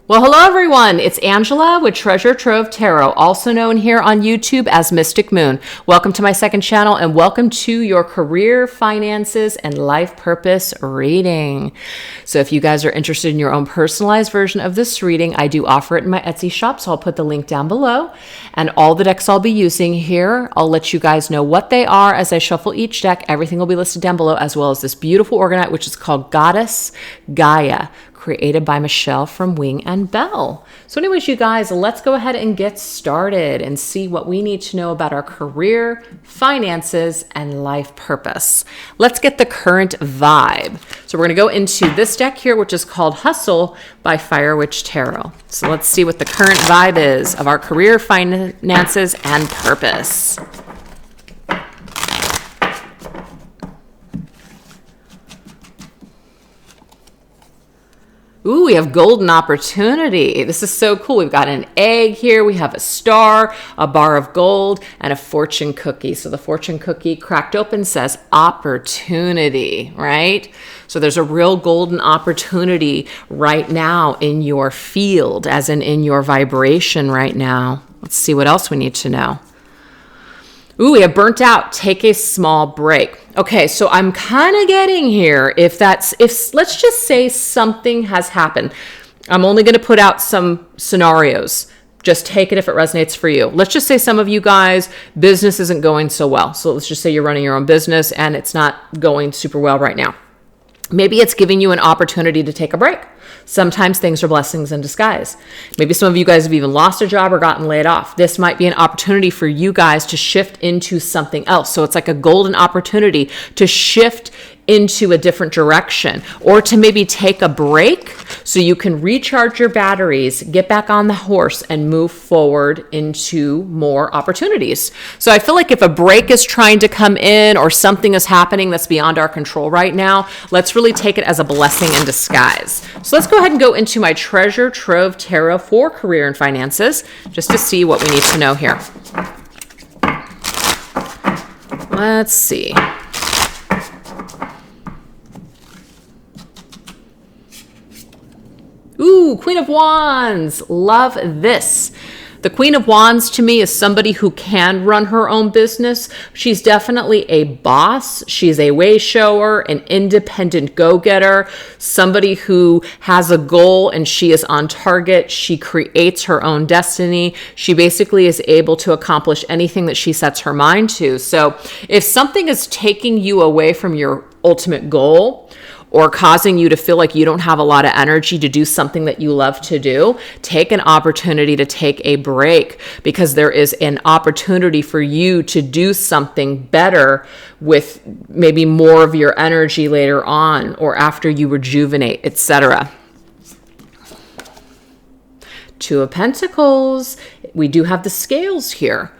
Well, hello everyone. It's Angela with Trove Tarot, also known here on YouTube as Mystic Moon. Welcome to my second channel and welcome to your career, finances, and life purpose reading. So if you guys are interested in your own personalized version of this reading, I do offer it in my Etsy shop, so I'll put the link down below. And all the decks I'll be using here, I'll let you guys know what they are as I shuffle each deck. Everything will be listed down below, as well as this beautiful orgonite, which is called Goddess Gaia, created by Michelle from Wing and Bell. So anyways, you guys, let's go ahead and get started and see what we need to know about our career, finances, and life purpose. Let's get the current vibe. So we're going to go into this deck here, which is called Hustle by Fire Witch Tarot. So let's see what the current vibe is of our career, finances, and purpose. Ooh, we have golden opportunity. This is so cool. We've got an egg here. We have a star, a bar of gold, and a fortune cookie. So the fortune cookie cracked open says opportunity, right? So there's a real golden opportunity right now in your field, as in your vibration right now. Let's see what else we need to know. Ooh, we have burnt out. Take a small break. Okay, so I'm kind of getting here. If let's just say something has happened. I'm only going to put out some scenarios. Just take it if it resonates for you. Let's just say some of you guys, business isn't going so well. So let's just say you're running your own business and it's not going super well right now. Maybe it's giving you an opportunity to take a break. Sometimes things are blessings in disguise. Maybe some of you guys have even lost a job or gotten laid off. This might be an opportunity for you guys to shift into something else. So it's like a golden opportunity to shift into a different direction, or to maybe take a break so you can recharge your batteries, get back on the horse, and move forward into more opportunities. So I feel like if a break is trying to come in or something is happening that's beyond our control right now, let's really take it as a blessing in disguise. So let's go ahead and go into my Treasure Trove Tarot for career and finances, just to see what we need to know here. Let's see. Ooh, Queen of Wands. Love this. The Queen of Wands to me is somebody who can run her own business. She's definitely a boss. She's a way shower, an independent go-getter, somebody who has a goal and she is on target. She creates her own destiny. She basically is able to accomplish anything that she sets her mind to. So if something is taking you away from your ultimate goal, or causing you to feel like you don't have a lot of energy to do something that you love to do, take an opportunity to take a break, because there is an opportunity for you to do something better with maybe more of your energy later on or after you rejuvenate, etc. Two of Pentacles. We do have the scales here.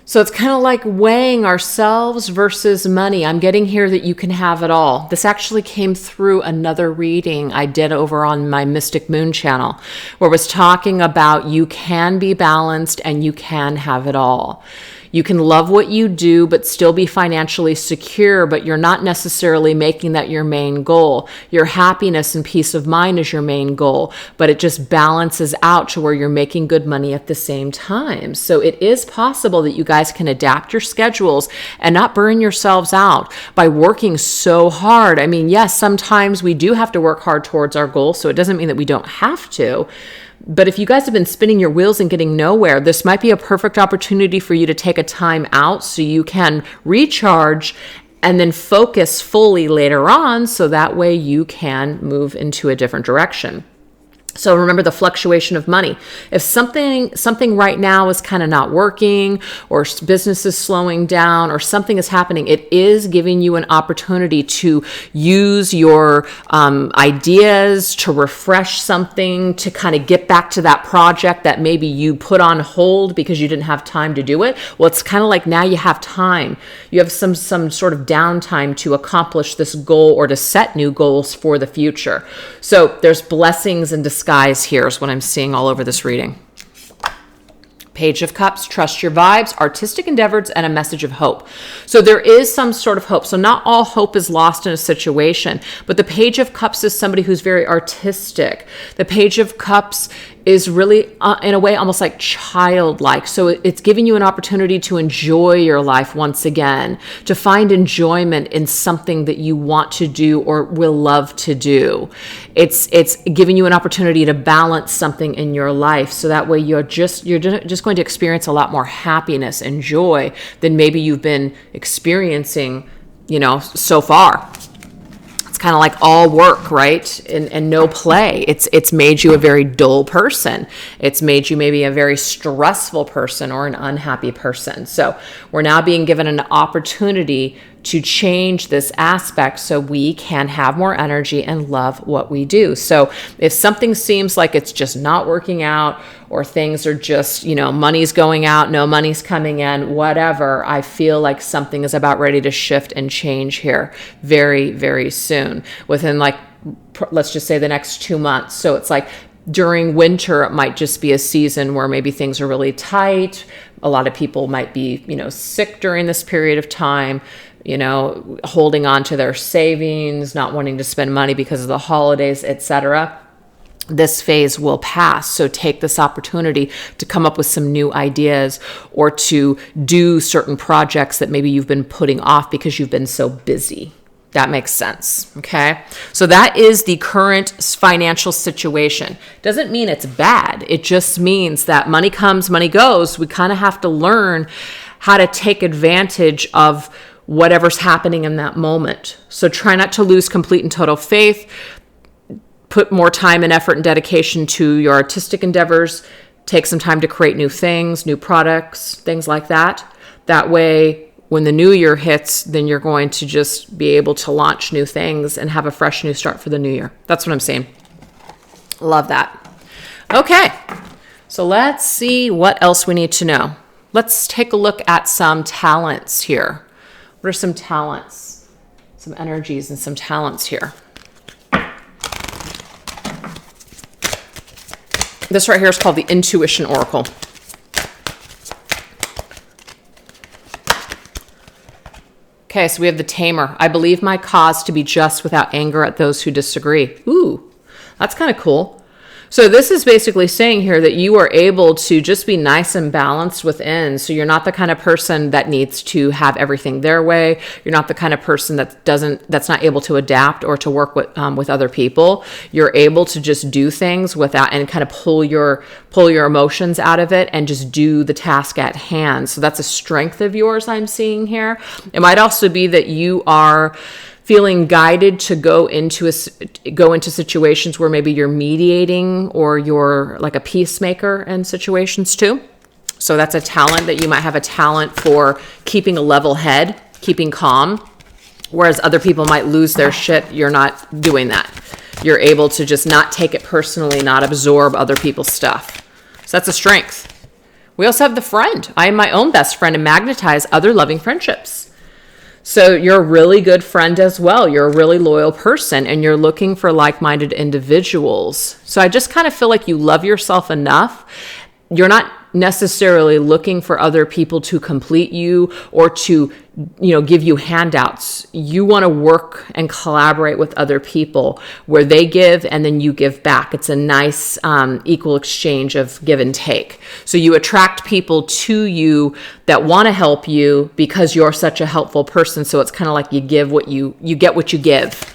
So it's kind of like weighing ourselves versus money. I'm getting here that you can have it all. This actually came through another reading I did over on my Mystic Moon channel, where it was talking about you can be balanced and you can have it all. You can love what you do, but still be financially secure, but you're not necessarily making that your main goal. Your happiness and peace of mind is your main goal, but it just balances out to where you're making good money at the same time. So it is possible that you guys can adapt your schedules and not burn yourselves out by working so hard. I mean, yes, sometimes we do have to work hard towards our goal, so it doesn't mean that we don't have to. But if you guys have been spinning your wheels and getting nowhere, this might be a perfect opportunity for you to take a time out so you can recharge and then focus fully later on, so that way you can move into a different direction. So remember the fluctuation of money. If something right now is kind of not working, or business is slowing down, or something is happening, it is giving you an opportunity to use your ideas to refresh something, to kind of get back to that project that maybe you put on hold because you didn't have time to do it. Well, it's kind of like now you have time. You have some sort of downtime to accomplish this goal or to set new goals for the future. So there's blessings in disguise here is what I'm seeing all over this reading. Page of Cups, trust your vibes, artistic endeavors, and a message of hope. So there is some sort of hope. So not all hope is lost in a situation, but the Page of Cups is somebody who's very artistic. The Page of Cups is really, in a way, almost like childlike. So it's giving you an opportunity to enjoy your life once again, to find enjoyment in something that you want to do or will love to do. It's giving you an opportunity to balance something in your life. So that way you're just going to experience a lot more happiness and joy than maybe you've been experiencing, so far. It's kind of like all work, right? And no play. It's made you a very dull person. It's made you maybe a very stressful person or an unhappy person. So we're now being given an opportunity to change this aspect so we can have more energy and love what we do. So if something seems like it's just not working out, or things are just, money's going out, no money's coming in, whatever, I feel like something is about ready to shift and change here very, very soon, within let's just say the next 2 months. So it's like during winter, it might just be a season where maybe things are really tight. A lot of people might be, sick during this period of time, holding on to their savings, not wanting to spend money because of the holidays, etc. This phase will pass. So take this opportunity to come up with some new ideas or to do certain projects that maybe you've been putting off because you've been so busy. That makes sense. Okay. So that is the current financial situation. Doesn't mean it's bad. It just means that money comes, money goes. We kind of have to learn how to take advantage of whatever's happening in that moment. So try not to lose complete and total faith. Put more time and effort and dedication to your artistic endeavors. Take some time to create new things, new products, things like that. That way, when the new year hits, then you're going to just be able to launch new things and have a fresh new start for the new year. That's what I'm saying. Love that. Okay, so let's see what else we need to know. Let's take a look at some talents here. What are some talents? Some energies and some talents here. This right here is called the Intuition Oracle. Okay, so we have the Tamer. I believe my cause to be just without anger at those who disagree. Ooh, that's kind of cool. So this is basically saying here that you are able to just be nice and balanced within. So you're not the kind of person that needs to have everything their way. You're not the kind of person that's not able to adapt or to work with other people. You're able to just do things without and kind of pull your emotions out of it and just do the task at hand. So that's a strength of yours I'm seeing here. It might also be that you are feeling guided to go into situations where maybe you're mediating or you're like a peacemaker in situations too. So that's a talent that you might have, a talent for keeping a level head, keeping calm, whereas other people might lose their shit. You're not doing that. You're able to just not take it personally, not absorb other people's stuff. So that's a strength. We also have the Friend. I am my own best friend and magnetize other loving friendships. So you're a really good friend as well. You're a really loyal person and you're looking for like-minded individuals. So I just kind of feel like you love yourself enough. You're not necessarily looking for other people to complete you or to, give you handouts. You want to work and collaborate with other people where they give and then you give back. It's a nice equal exchange of give and take. So you attract people to you that want to help you because you're such a helpful person. So it's kind of like you get what you give.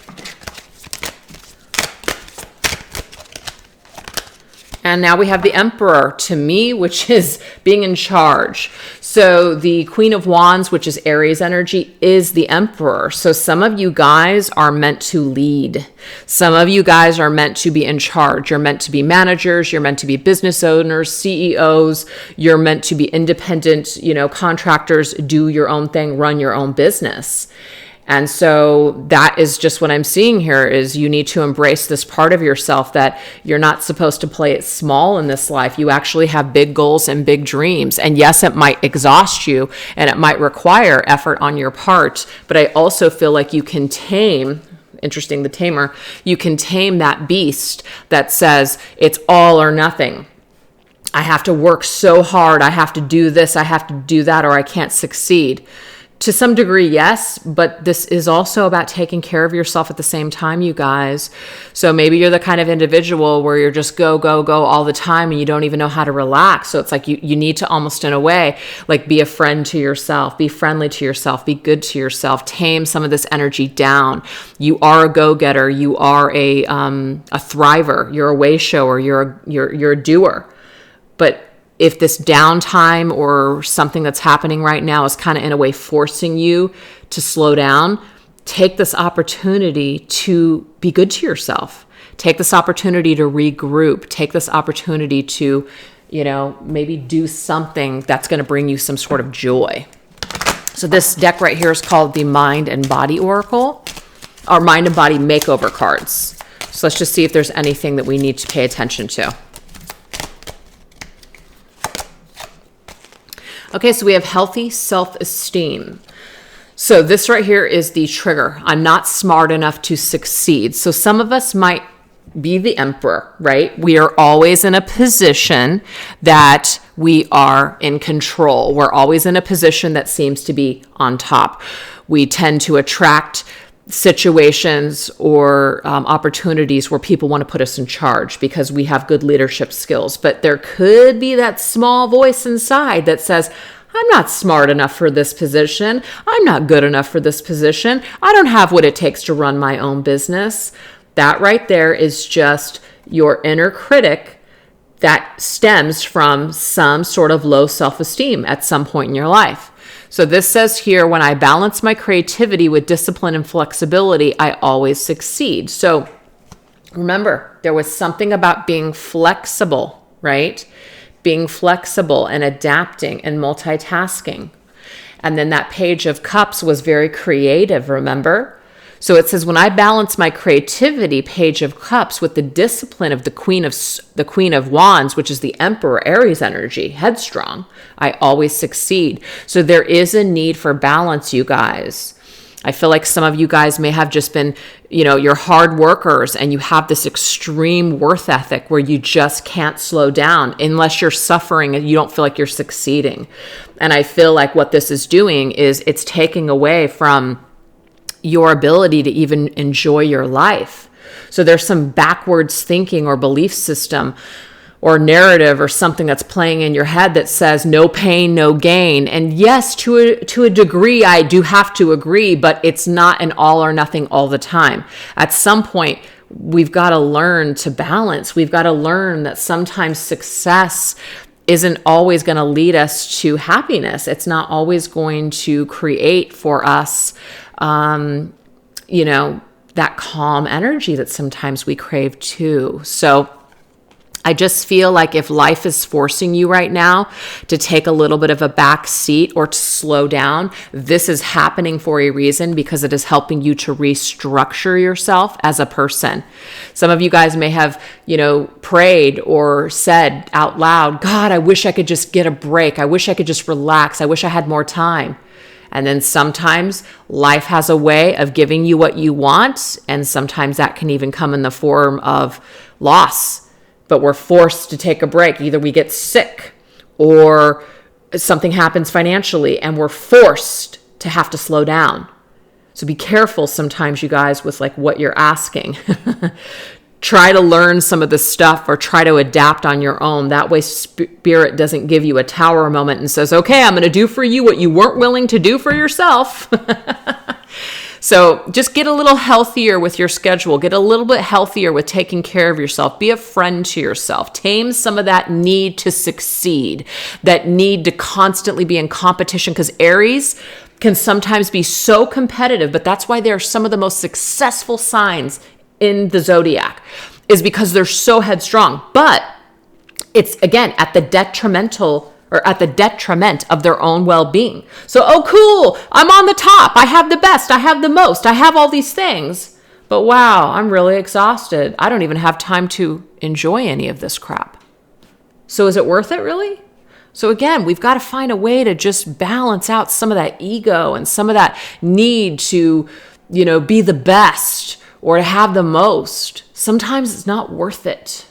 And now we have the Emperor, to me, which is being in charge. So the Queen of Wands, which is Aries energy, is the Emperor. So some of you guys are meant to lead. Some of you guys are meant to be in charge. You're meant to be managers. You're meant to be business owners, CEOs. You're meant to be independent, contractors, do your own thing, run your own business. And so that is just what I'm seeing here is you need to embrace this part of yourself that you're not supposed to play it small in this life. You actually have big goals and big dreams. And yes, it might exhaust you and it might require effort on your part, but I also feel like you can tame, interesting, the Tamer, you can tame that beast that says it's all or nothing. I have to work so hard. I have to do this. I have to do that, or I can't succeed. To some degree, yes, but this is also about taking care of yourself at the same time, you guys. So maybe you're the kind of individual where you're just go, go, go all the time and you don't even know how to relax. So it's like you need to almost, in a way, like be a friend to yourself, be friendly to yourself, be good to yourself, tame some of this energy down. You are a go-getter. You are a thriver. You're a way shower. You're a doer. But if this downtime or something that's happening right now is kind of in a way forcing you to slow down, take this opportunity to be good to yourself. Take this opportunity to regroup. Take this opportunity to, maybe do something that's going to bring you some sort of joy. So this deck right here is called the Mind and Body Oracle, or Mind and Body Makeover cards. So let's just see if there's anything that we need to pay attention to. Okay, so we have healthy self-esteem. So this right here is the trigger. I'm not smart enough to succeed. So some of us might be the emperor, right? We are always in a position that we are in control. We're always in a position that seems to be on top. We tend to attract situations or opportunities where people want to put us in charge because we have good leadership skills. But there could be that small voice inside that says, I'm not smart enough for this position. I'm not good enough for this position. I don't have what it takes to run my own business. That right there is just your inner critic that stems from some sort of low self-esteem at some point in your life. So this says here, when I balance my creativity with discipline and flexibility, I always succeed. So remember, there was something about being flexible, right? Being flexible and adapting and multitasking. And then that Page of Cups was very creative, remember? So it says, when I balance my creativity, Page of Cups, with the discipline of the Queen of Wands, which is the Emperor Aries energy, headstrong, I always succeed. So there is a need for balance, you guys. I feel like some of you guys may have just been, you're hard workers and you have this extreme worth ethic where you just can't slow down unless you're suffering and you don't feel like you're succeeding. And I feel like what this is doing is it's taking away from your ability to even enjoy your life. So there's some backwards thinking or belief system or narrative or something that's playing in your head that says no pain, no gain. And yes, to a degree, I do have to agree, but it's not an all or nothing all the time. At some point, we've got to learn to balance. We've got to learn that sometimes success isn't always going to lead us to happiness. It's not always going to create for us that calm energy that sometimes we crave too. So I just feel like if life is forcing you right now to take a little bit of a back seat or to slow down, this is happening for a reason, because it is helping you to restructure yourself as a person. Some of you guys may have, prayed or said out loud, God, I wish I could just get a break. I wish I could just relax. I wish I had more time. And then sometimes life has a way of giving you what you want. And sometimes that can even come in the form of loss. But we're forced to take a break. Either we get sick or something happens financially and we're forced to have to slow down. So be careful sometimes, you guys, with what you're asking. Try to learn some of the stuff or try to adapt on your own. That way spirit doesn't give you a tower moment and says, okay, I'm going to do for you what you weren't willing to do for yourself. So just get a little healthier with your schedule. Get a little bit healthier with taking care of yourself. Be a friend to yourself. Tame some of that need to succeed, that need to constantly be in competition, because Aries can sometimes be so competitive, but that's why they're some of the most successful signs in the zodiac, is because they're so headstrong. But it's, again, at the detriment of their own well-being. So, oh, cool, I'm on the top. I have the best. I have the most. I have all these things. But wow, I'm really exhausted. I don't even have time to enjoy any of this crap. So is it worth it, really? So again, we've got to find a way to just balance out some of that ego and some of that need to, be the best or to have the most. Sometimes it's not worth it.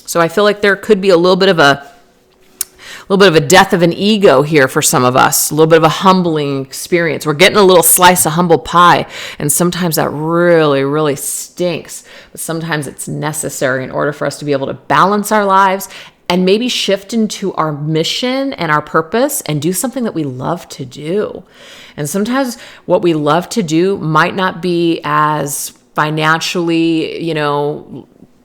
So I feel like there could be a little bit of a death of an ego here for some of us, a little bit of a humbling experience. We're getting a little slice of humble pie, and sometimes that really, really stinks. But sometimes it's necessary in order for us to be able to balance our lives and maybe shift into our mission and our purpose and do something that we love to do. And sometimes what we love to do might not be as financially,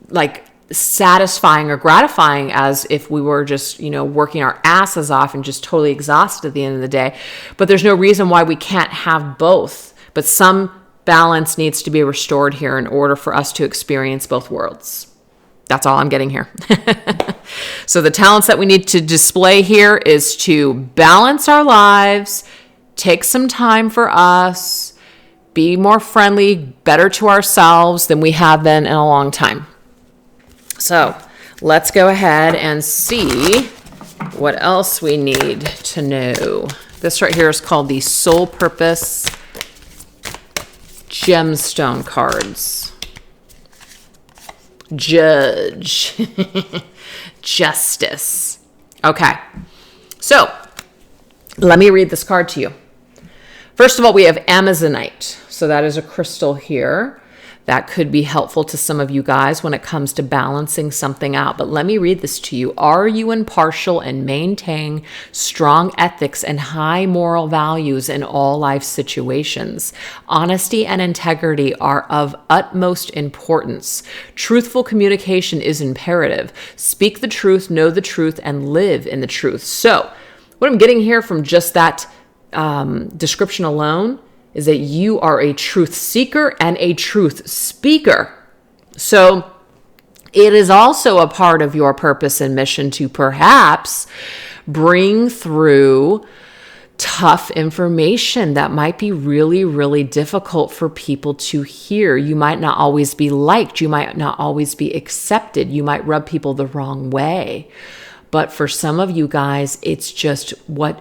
like satisfying or gratifying as if we were just, working our asses off and just totally exhausted at the end of the day. But there's no reason why we can't have both. But some balance needs to be restored here in order for us to experience both worlds. That's all I'm getting here. So the talents that we need to display here is to balance our lives, take some time for us, be more friendly, better to ourselves than we have been in a long time. So let's go ahead and see what else we need to know. This right here is called the Soul Purpose Gemstone cards. Judge. Justice. Okay. So let me read this card to you. First of all, we have Amazonite. So that is a crystal here. That could be helpful to some of you guys when it comes to balancing something out. But let me read this to you. Are you impartial and maintain strong ethics and high moral values in all life situations? Honesty and integrity are of utmost importance. Truthful communication is imperative. Speak the truth, know the truth, and live in the truth. So what I'm getting here from just that description alone is that you are a truth seeker and a truth speaker. So it is also a part of your purpose and mission to perhaps bring through tough information that might be really, really difficult for people to hear. You might not always be liked. You might not always be accepted. You might rub people the wrong way. But for some of you guys, it's just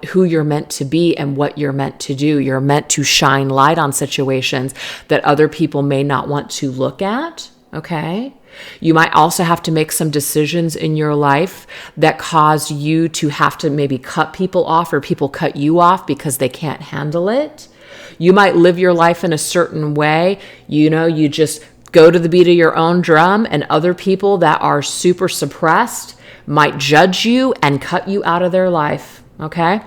who you're meant to be and what you're meant to do. You're meant to shine light on situations that other people may not want to look at, okay? You might also have to make some decisions in your life that cause you to have to maybe cut people off or people cut you off because they can't handle it. You might live your life in a certain way. You just go to the beat of your own drum, and other people that are super suppressed might judge you and cut you out of their life, okay?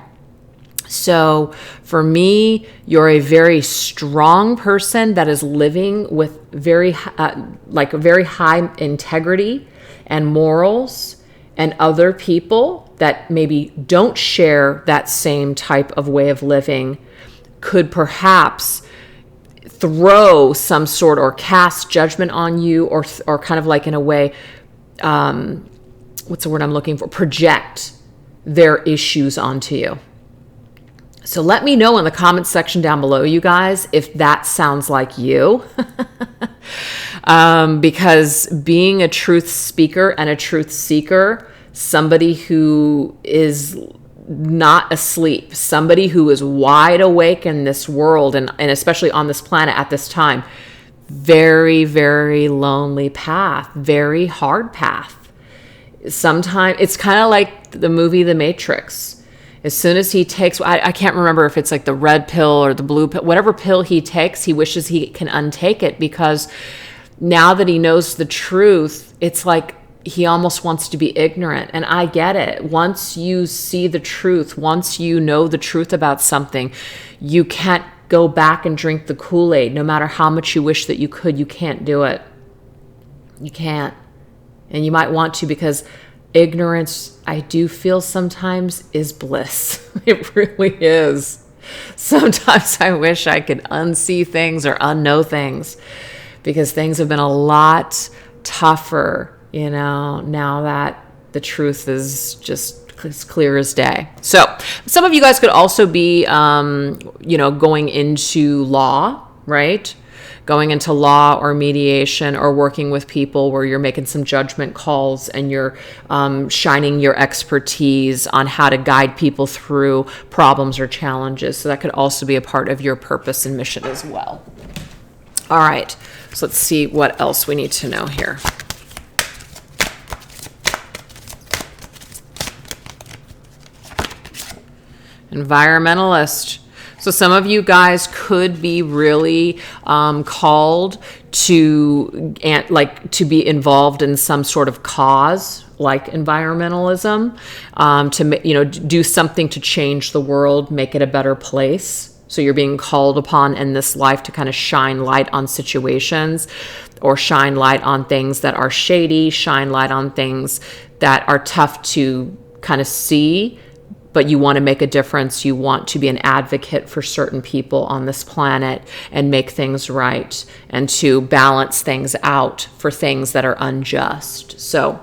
So for me, you're a very strong person that is living with very high integrity and morals, and other people that maybe don't share that same type of way of living could perhaps throw some sort or cast judgment on you or kind of like in a way, what's the word I'm looking for? Project their issues onto you. So let me know in the comments section down below, you guys, if that sounds like you. Because being a truth speaker and a truth seeker, somebody who is not asleep, somebody who is wide awake in this world and especially on this planet at this time, very, very lonely path, very hard path. Sometimes it's kind of like the movie The Matrix. As soon as he takes, I can't remember if it's like the red pill or the blue pill, whatever pill he takes, he wishes he can untake it, because now that he knows the truth, it's like he almost wants to be ignorant. And I get it. Once you see the truth, once you know the truth about something, you can't go back and drink the Kool-Aid. No matter how much you wish that you could, you can't do it. You can't. And you might want to, because ignorance, I do feel sometimes, is bliss. It really is. Sometimes I wish I could unsee things or unknow things, because things have been a lot tougher, now that the truth is just as clear as day. So some of you guys could also be, going into law, right? Going into law or mediation or working with people where you're making some judgment calls and you're shining your expertise on how to guide people through problems or challenges. So that could also be a part of your purpose and mission as well. All right, so let's see what else we need to know here. Environmentalist. So some of you guys could be really called to be involved in some sort of cause like environmentalism, to do something to change the world, make it a better place. So you're being called upon in this life to kind of shine light on situations, or shine light on things that are shady, shine light on things that are tough to kind of see, but you want to make a difference. You want to be an advocate for certain people on this planet and make things right, and to balance things out for things that are unjust. So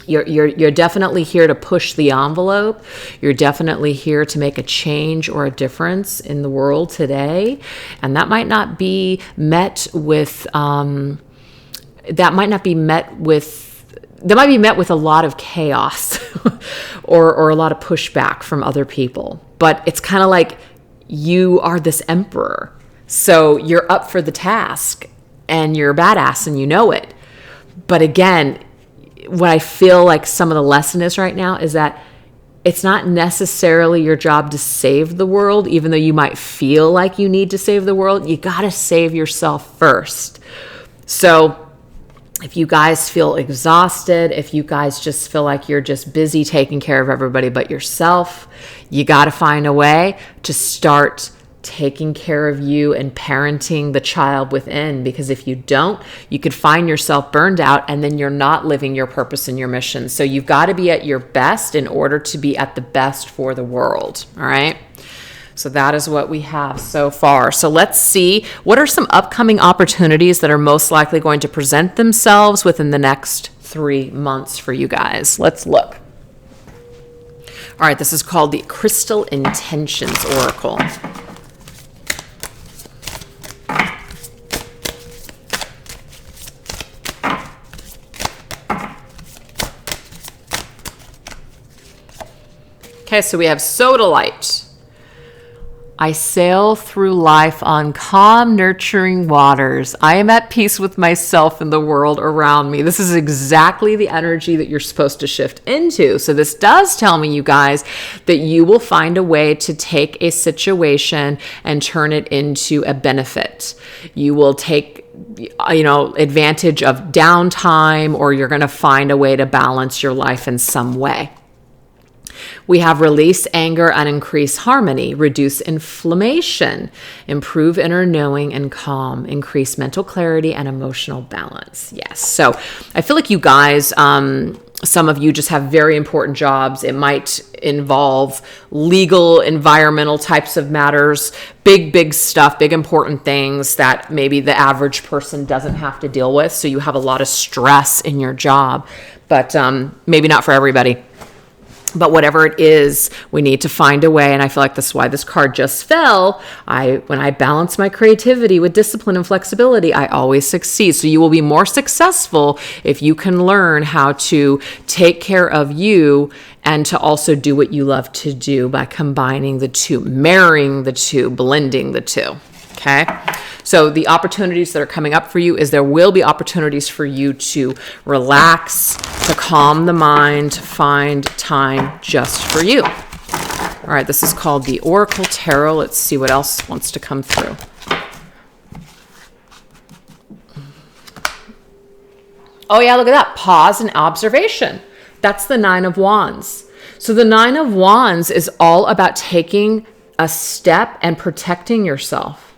you're definitely here to push the envelope. You're definitely here to make a change or a difference in the world today. And that might not be met with that might be met with a lot of chaos or a lot of pushback from other people. But it's kind of like you are this emperor. So you're up for the task and you're a badass and you know it. But again, what I feel like some of the lesson is right now is that it's not necessarily your job to save the world, even though you might feel like you need to save the world. You got to save yourself first. So if you guys feel exhausted, if you guys just feel like you're just busy taking care of everybody but yourself, you got to find a way to start taking care of you and parenting the child within. Because if you don't, you could find yourself burned out and then you're not living your purpose and your mission. So you've got to be at your best in order to be at the best for the world. All right. So that is what we have so far. So let's see, what are some upcoming opportunities that are most likely going to present themselves within the next 3 months for you guys? Let's look. All right, this is called the Crystal Intentions Oracle. Okay, so we have Sodalite. I sail through life on calm, nurturing waters. I am at peace with myself and the world around me. This is exactly the energy that you're supposed to shift into. So this does tell me, you guys, that you will find a way to take a situation and turn it into a benefit. You will take advantage of downtime, or you're going to find a way to balance your life in some way. We have release anger and increase harmony, reduce inflammation, improve inner knowing and calm, increase mental clarity and emotional balance. Yes. So I feel like you guys, some of you just have very important jobs. It might involve legal, environmental types of matters, big stuff, big important things that maybe the average person doesn't have to deal with. So you have a lot of stress in your job, but maybe not for everybody. But whatever it is, we need to find a way. And I feel like that's why this card just fell. When I balance my creativity with discipline and flexibility, I always succeed. So you will be more successful if you can learn how to take care of you and to also do what you love to do by combining the two, marrying the two, blending the two. Okay. So the opportunities that are coming up for you is there will be opportunities for you to relax, to calm the mind, find time just for you. All right, this is called the Oracle Tarot. Let's see what else wants to come through. Oh yeah, look at that. Pause and observation. That's the Nine of Wands. So the Nine of Wands is all about taking a step and protecting yourself.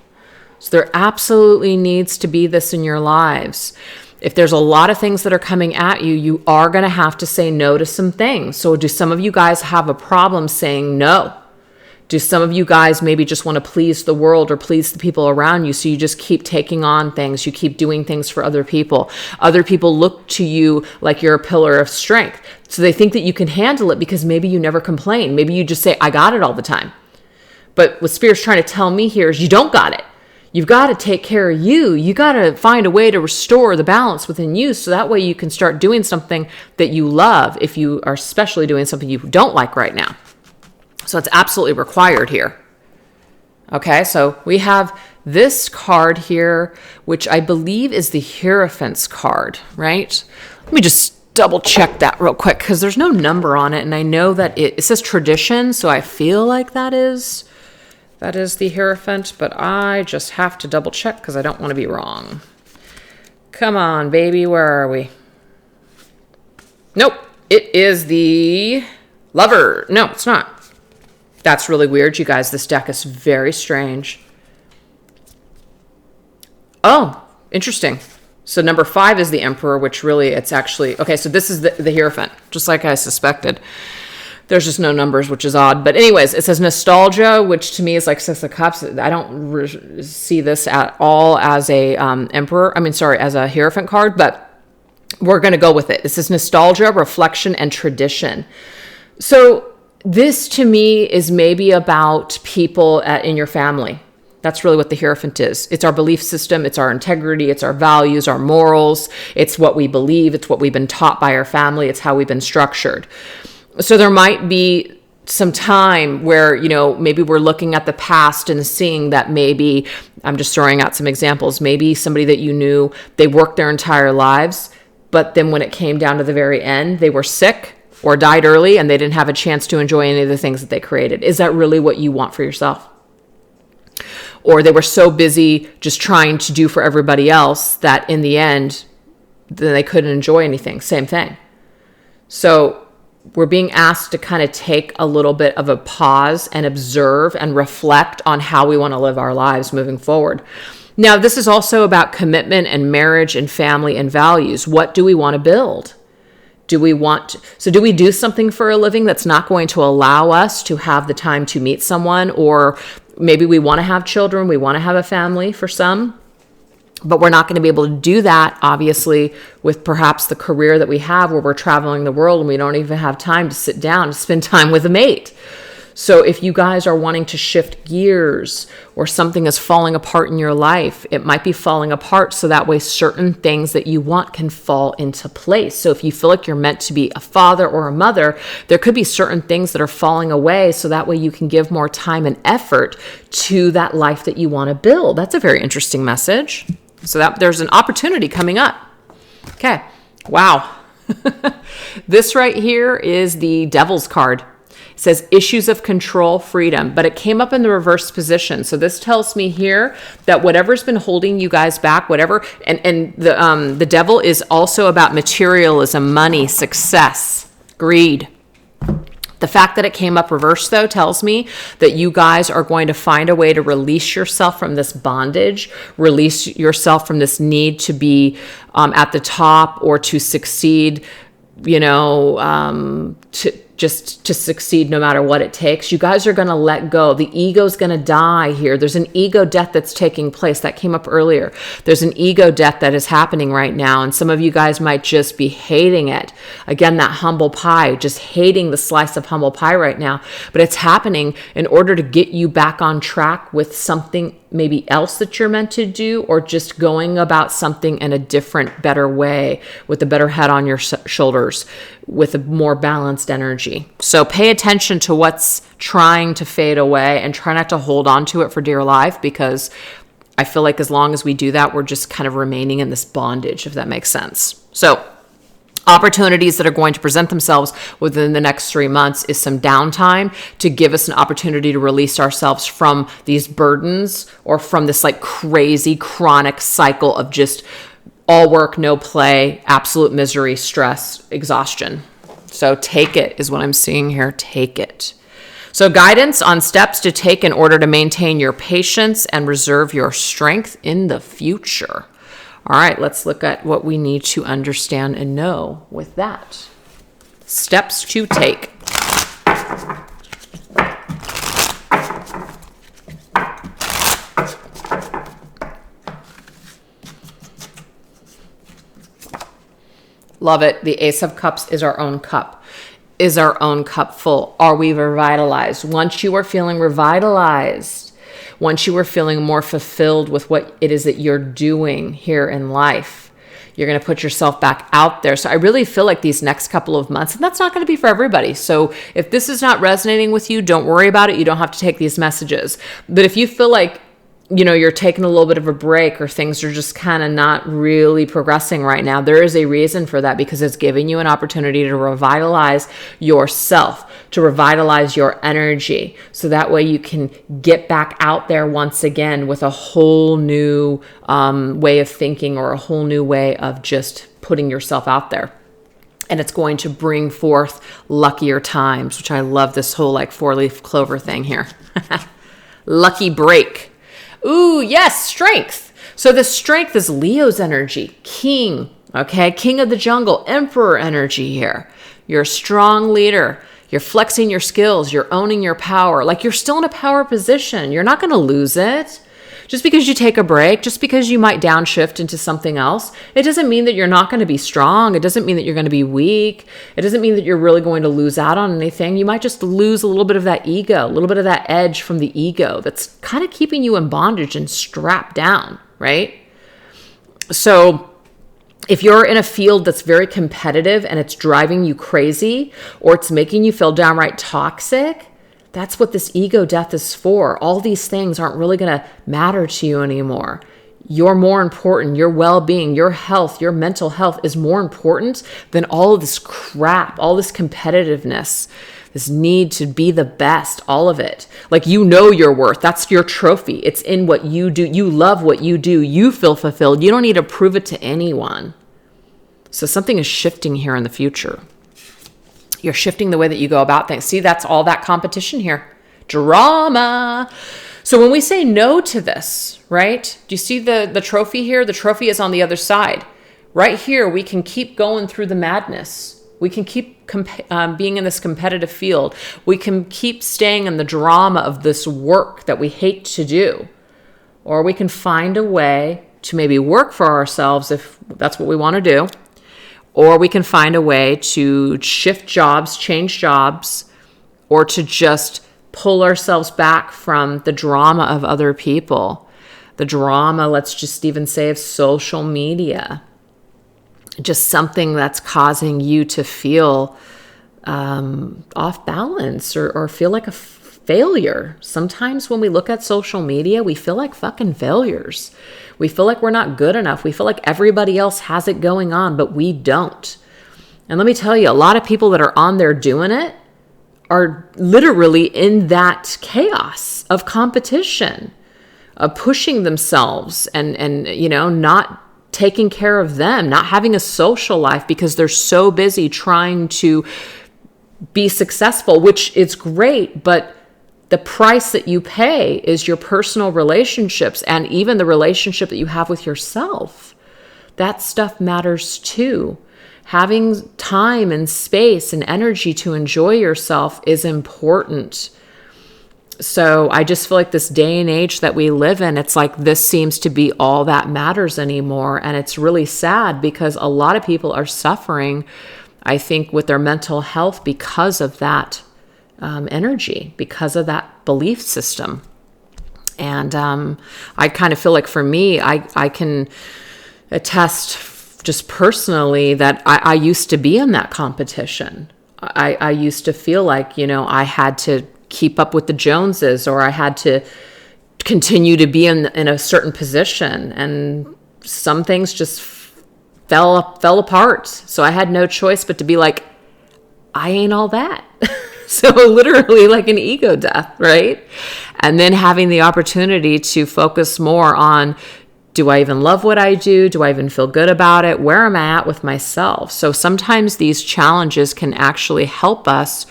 So there absolutely needs to be this in your lives. If there's a lot of things that are coming at you, you are going to have to say no to some things. So do some of you guys have a problem saying no? Do some of you guys maybe just want to please the world or please the people around you? So you just keep taking on things. You keep doing things for other people. Other people look to you like you're a pillar of strength. So they think that you can handle it because maybe you never complain. Maybe you just say, I got it all the time. But what Spirit's trying to tell me here is you don't got it. You've got to take care of you. You got to find a way to restore the balance within you so that way you can start doing something that you love if you are especially doing something you don't like right now. So it's absolutely required here. Okay, so we have this card here, which I believe is the Hierophant's card, right? Let me just double check that real quick because there's no number on it. And I know that it says tradition. So I feel like that is the Hierophant, but I just have to double check because I don't want to be wrong. Come on, baby. Where are we? Nope. It is the Lover. No, it's not. That's really weird, you guys. This deck is very strange. Oh, interesting. So number 5 is the Emperor, which really it's actually... Okay, so this is the Hierophant, just like I suspected. There's just no numbers, which is odd. But anyways, it says Nostalgia, which to me is like 6 of Cups. I don't see this at all as a as a Hierophant card, but we're going to go with it. This is Nostalgia, Reflection, and Tradition. So this to me is maybe about people in your family. That's really what the Hierophant is. It's our belief system. It's our integrity. It's our values, our morals. It's what we believe. It's what we've been taught by our family. It's how we've been structured. So there might be some time where, maybe we're looking at the past and seeing that maybe, I'm just throwing out some examples, maybe somebody that you knew, they worked their entire lives, but then when it came down to the very end, they were sick or died early and they didn't have a chance to enjoy any of the things that they created. Is that really what you want for yourself? Or they were so busy just trying to do for everybody else that in the end, then they couldn't enjoy anything. Same thing. So we're being asked to kind of take a little bit of a pause and observe and reflect on how we want to live our lives moving forward. Now, this is also about commitment and marriage and family and values. What do we want to build? Do we do something for a living that's not going to allow us to have the time to meet someone? Or maybe we want to have children, we want to have a family for some, but we're not going to be able to do that, obviously, with perhaps the career that we have where we're traveling the world and we don't even have time to sit down and spend time with a mate. So if you guys are wanting to shift gears or something is falling apart in your life, it might be falling apart so that way certain things that you want can fall into place. So if you feel like you're meant to be a father or a mother, there could be certain things that are falling away so that way you can give more time and effort to that life that you want to build. That's a very interesting message. So that there's an opportunity coming up. Okay. Wow. This right here is the Devil's card. It says issues of control, freedom, but it came up in the reverse position. So this tells me here that whatever's been holding you guys back, and the Devil is also about materialism, money, success, greed. The fact that it came up reverse, though, tells me that you guys are going to find a way to release yourself from this bondage, release yourself from this need to be at the top or to succeed, to succeed no matter what it takes. You guys are going to let go. The ego's going to die here. There's an ego death that's taking place. That came up earlier. There's an ego death that is happening right now. And some of you guys might just be hating it. Again, that humble pie, just hating the slice of humble pie right now. But it's happening in order to get you back on track with something maybe else that you're meant to do, or just going about something in a different, better way with a better head on your shoulders, with a more balanced energy. So pay attention to what's trying to fade away and try not to hold on to it for dear life, because I feel like as long as we do that, we're just kind of remaining in this bondage, if that makes sense. So opportunities that are going to present themselves within the next 3 months is some downtime to give us an opportunity to release ourselves from these burdens or from this like crazy chronic cycle of just all work, no play, absolute misery, stress, exhaustion. So take it is what I'm seeing here. Take it. So guidance on steps to take in order to maintain your patience and reserve your strength in the future. All right, let's look at what we need to understand and know with that. Steps to take. Love it. The Ace of Cups is our own cup. Is our own cup full? Are we revitalized? Once you are feeling revitalized, once you are feeling more fulfilled with what it is that you're doing here in life, you're going to put yourself back out there. So I really feel like these next couple of months, and that's not going to be for everybody. So if this is not resonating with you, don't worry about it. You don't have to take these messages. But if you feel like you're taking a little bit of a break, or things are just kind of not really progressing right now, there is a reason for that, because it's giving you an opportunity to revitalize yourself, to revitalize your energy. So that way you can get back out there once again with a whole new way of thinking, or a whole new way of just putting yourself out there. And it's going to bring forth luckier times, which I love this whole like 4-leaf clover thing here. Lucky break. Ooh, yes, strength. So the strength is Leo's energy, king, okay? King of the jungle, emperor energy here. You're a strong leader. You're flexing your skills. You're owning your power. Like, you're still in a power position. You're not going to lose it. Just because you take a break, just because you might downshift into something else, it doesn't mean that you're not going to be strong. It doesn't mean that you're going to be weak. It doesn't mean that you're really going to lose out on anything. You might just lose a little bit of that ego, a little bit of that edge from the ego that's kind of keeping you in bondage and strapped down, right? So if you're in a field that's very competitive and it's driving you crazy, or it's making you feel downright toxic, that's what this ego death is for. All these things aren't really going to matter to you anymore. You're more important. Your well-being, your health, your mental health is more important than all of this crap, all this competitiveness, this need to be the best, all of it. Like, your worth. That's your trophy. It's in what you do. You love what you do. You feel fulfilled. You don't need to prove it to anyone. So something is shifting here in the future. You're shifting the way that you go about things. See, that's all that competition here. Drama. So when we say no to this, right? Do you see the trophy here? The trophy is on the other side. Right here, we can keep going through the madness. We can keep being in this competitive field. We can keep staying in the drama of this work that we hate to do. Or we can find a way to maybe work for ourselves if that's what we want to do. Or we can find a way to shift jobs, change jobs, or to just pull ourselves back from the drama of other people. The drama, let's just even say, of social media. Just something that's causing you to feel off balance, or feel like a failure. Sometimes when we look at social media, we feel like fucking failures. We feel like we're not good enough. We feel like everybody else has it going on, but we don't. And let me tell you, a lot of people that are on there doing it are literally in that chaos of competition, of pushing themselves and not taking care of them, not having a social life because they're so busy trying to be successful, which is great, but the price that you pay is your personal relationships, and even the relationship that you have with yourself. That stuff matters too. Having time and space and energy to enjoy yourself is important. So I just feel like this day and age that we live in, it's like this seems to be all that matters anymore. And it's really sad because a lot of people are suffering, I think, with their mental health because of that energy, because of that belief system. And I kind of feel like for me, I can attest just personally that I used to be in that competition. I used to feel like, I had to keep up with the Joneses, or I had to continue to be in a certain position, and some things just fell apart. So I had no choice but to be like, I ain't all that. So literally like an ego death, right? And then having the opportunity to focus more on, do I even love what I do? Do I even feel good about it? Where am I at with myself? So sometimes these challenges can actually help us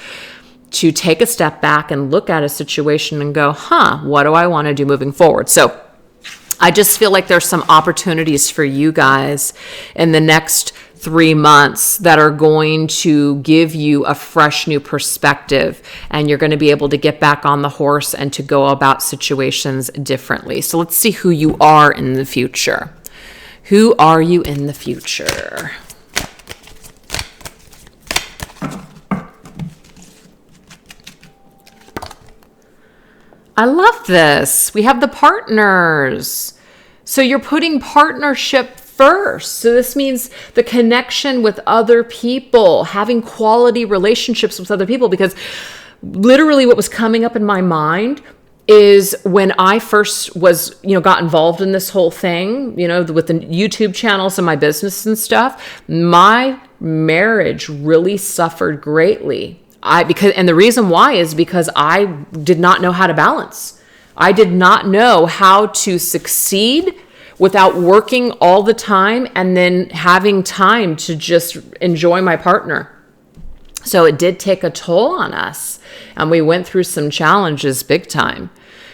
to take a step back and look at a situation and go, what do I want to do moving forward? So I just feel like there's some opportunities for you guys in the next 3 months that are going to give you a fresh new perspective, and you're going to be able to get back on the horse and to go about situations differently. So let's see who you are in the future. Who are you in the future? I love this. We have the partners. So you're putting partnership first. So this means the connection with other people, having quality relationships with other people, because literally what was coming up in my mind is when I first was, got involved in this whole thing, with the YouTube channels and my business and stuff, my marriage really suffered greatly. And the reason why is because I did not know how to balance. I did not know how to succeed without working all the time and then having time to just enjoy my partner. So it did take a toll on us, and we went through some challenges big time.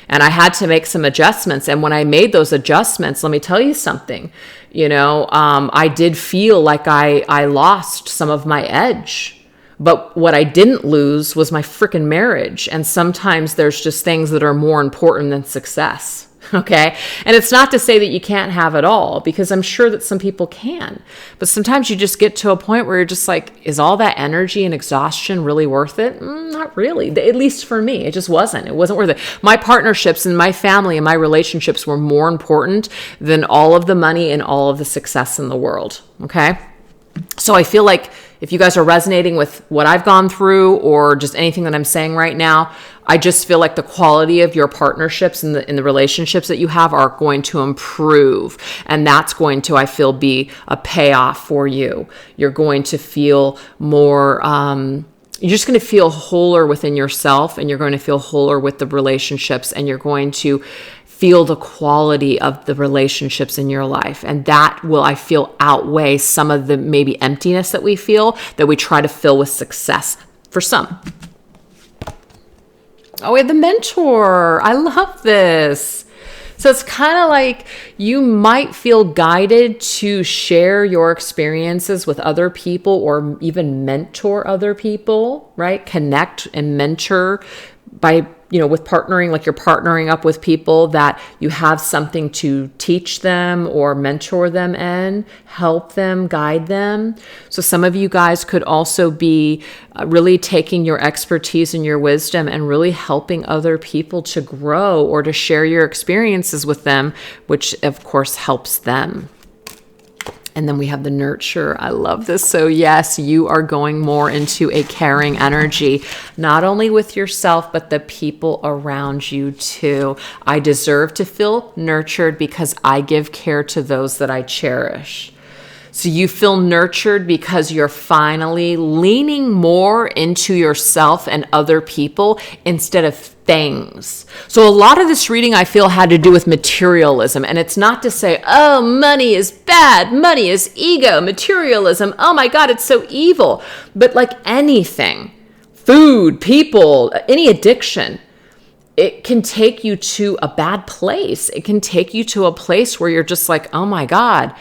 And I had to make some adjustments. And when I made those adjustments, let me tell you something, I did feel like I lost some of my edge. But what I didn't lose was my freaking marriage. And sometimes there's just things that are more important than success. Okay. And it's not to say that you can't have it all, because I'm sure that some people can. But sometimes you just get to a point where you're just like, is all that energy and exhaustion really worth it? Not really. At least for me, it just wasn't. It wasn't worth it. My partnerships and my family and my relationships were more important than all of the money and all of the success in the world. Okay. So I feel like if you guys are resonating with what I've gone through or just anything that I'm saying right now, I just feel like the quality of your partnerships and the relationships that you have are going to improve. And that's going to, I feel, be a payoff for you. You're going to feel more, you're just going to feel wholer within yourself, and you're going to feel wholer with the relationships, and you're going to feel the quality of the relationships in your life. And that will, I feel, outweigh some of the maybe emptiness that we feel, that we try to fill with success for some. Oh, we have the mentor. I love this. So it's kind of like you might feel guided to share your experiences with other people, or even mentor other people, right? Connect and mentor by, with partnering, like you're partnering up with people that you have something to teach them or mentor them and help them, guide them. So some of you guys could also be really taking your expertise and your wisdom and really helping other people to grow or to share your experiences with them, which of course helps them. And then we have the nurture. I love this. So yes, you are going more into a caring energy, not only with yourself, but the people around you too. I deserve to feel nurtured because I give care to those that I cherish. So you feel nurtured because you're finally leaning more into yourself and other people instead of things. So a lot of this reading, I feel, had to do with materialism. And it's not to say, oh, money is bad. Money is ego, materialism. Oh my God, it's so evil. But like anything, food, people, any addiction, it can take you to a bad place. It can take you to a place where you're just like, oh my God,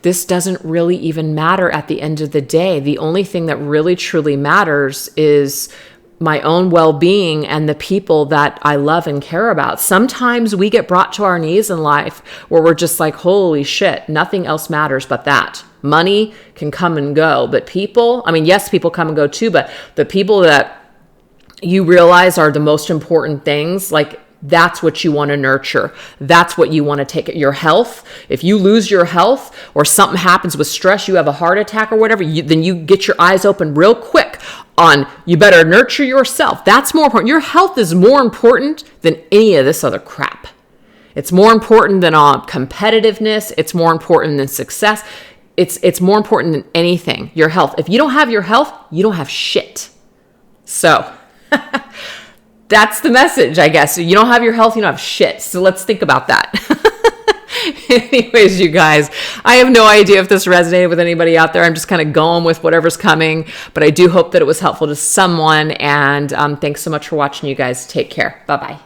this doesn't really even matter at the end of the day. The only thing that really truly matters is my own well-being and the people that I love and care about. Sometimes we get brought to our knees in life where we're just like, holy shit, nothing else matters but that. Money can come and go, but people, yes, people come and go too, but the people that you realize are the most important things, like that's what you want to nurture. That's what you want to take. Your health. If you lose your health or something happens with stress, you have a heart attack or whatever, then you get your eyes open real quick on, you better nurture yourself. That's more important. Your health is more important than any of this other crap. It's more important than competitiveness. It's more important than success. It's more important than anything. Your health. If you don't have your health, you don't have shit. So that's the message, I guess. You don't have your health, you don't have shit. So let's think about that. Anyways, you guys, I have no idea if this resonated with anybody out there. I'm just kind of going with whatever's coming, but I do hope that it was helpful to someone. And thanks so much for watching, you guys. Take care. Bye-bye.